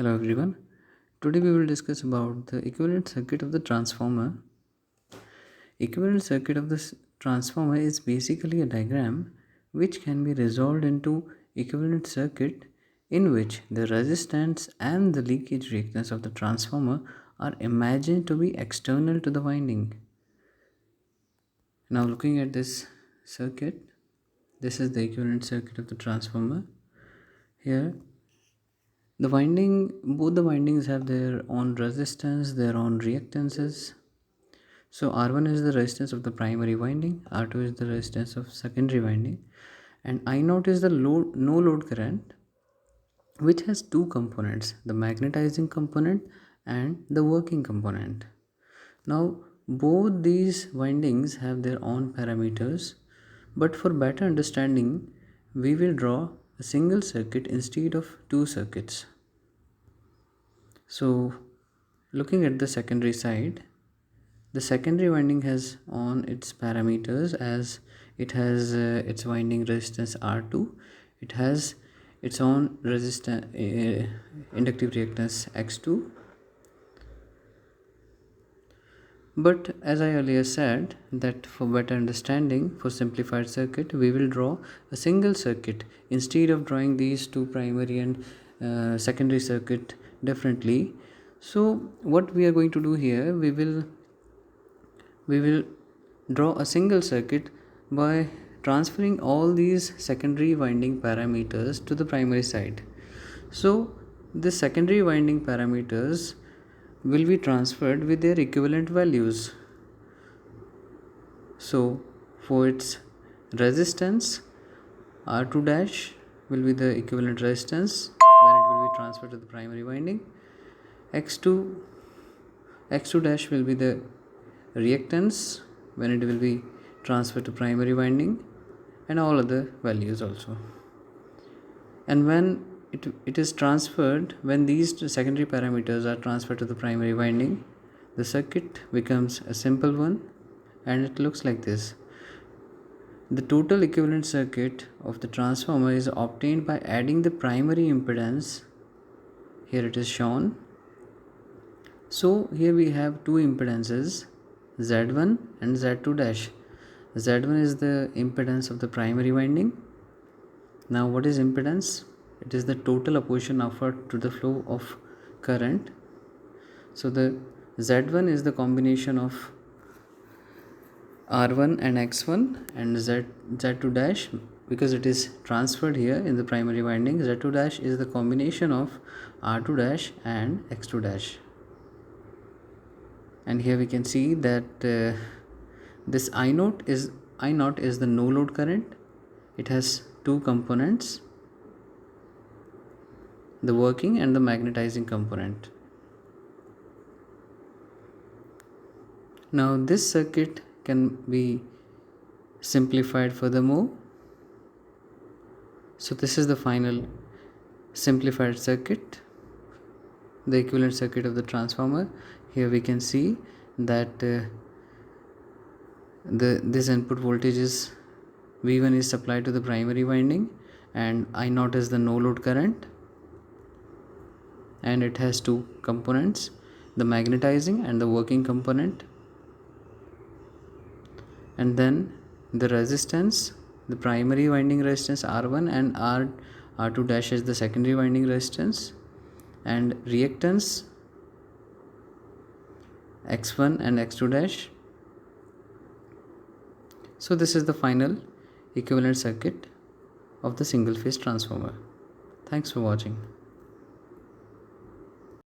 Hello everyone. Today we will discuss about the equivalent circuit of the transformer. Equivalent circuit of this transformer is basically a diagram which can be resolved into equivalent circuit in which the resistance and the leakage reactance of the transformer are imagined to be external to the winding. Now looking at this circuit, this is the equivalent circuit of the transformer. Here both the windings have their own resistance, their own reactances. So R1 is the resistance of the primary winding, R2 is the resistance of secondary winding, and I0 is the no load current, which has two components, the magnetizing component and the working component. Now both these windings have their own parameters, but for better understanding we will draw a single circuit instead of two circuits. So looking at the secondary side, the secondary winding has on its parameters as it has its winding resistance R2, it has its own resistance inductive reactance X2. But as I earlier said that for better understanding, for simplified circuit, we will draw a single circuit instead of drawing these two primary and secondary circuit differently. So what we are going to do here, we will draw a single circuit by transferring all these secondary winding parameters to the primary side. So the secondary winding parameters will be transferred with their equivalent values. So for its resistance, R2 dash will be the equivalent resistance when it will be transferred to the primary winding. X2 dash will be the reactance when it will be transferred to primary winding, and all other values also. And when it is transferred, when these secondary parameters are transferred to the primary winding, the circuit becomes a simple one, and it looks like this. The total equivalent circuit of the transformer is obtained by adding the primary impedance. Here it is shown. So here we have two impedances, Z1 and Z2 dash. Z1 is the impedance of the primary winding. Now what is impedance? It is the total opposition offered to the flow of current. So the Z1 is the combination of R1 and X1, and Z2 dash, because it is transferred here in the primary winding, Z2 dash is the combination of R2 dash and X2 dash. And here we can see that this I0 is the no load current. It has two components, the working and the magnetizing component. Now this circuit can be simplified furthermore. So this is the final simplified circuit, the equivalent circuit of the transformer. Here we can see that this input voltage is V1 is supplied to the primary winding, and I0 is the no load current, and it has two components, the magnetizing and the working component. And then the resistance, the primary winding resistance R1, and R2 dash is the secondary winding resistance, and reactance X1 and X2 dash. So this is the final equivalent circuit of the single phase transformer. Thanks for watching.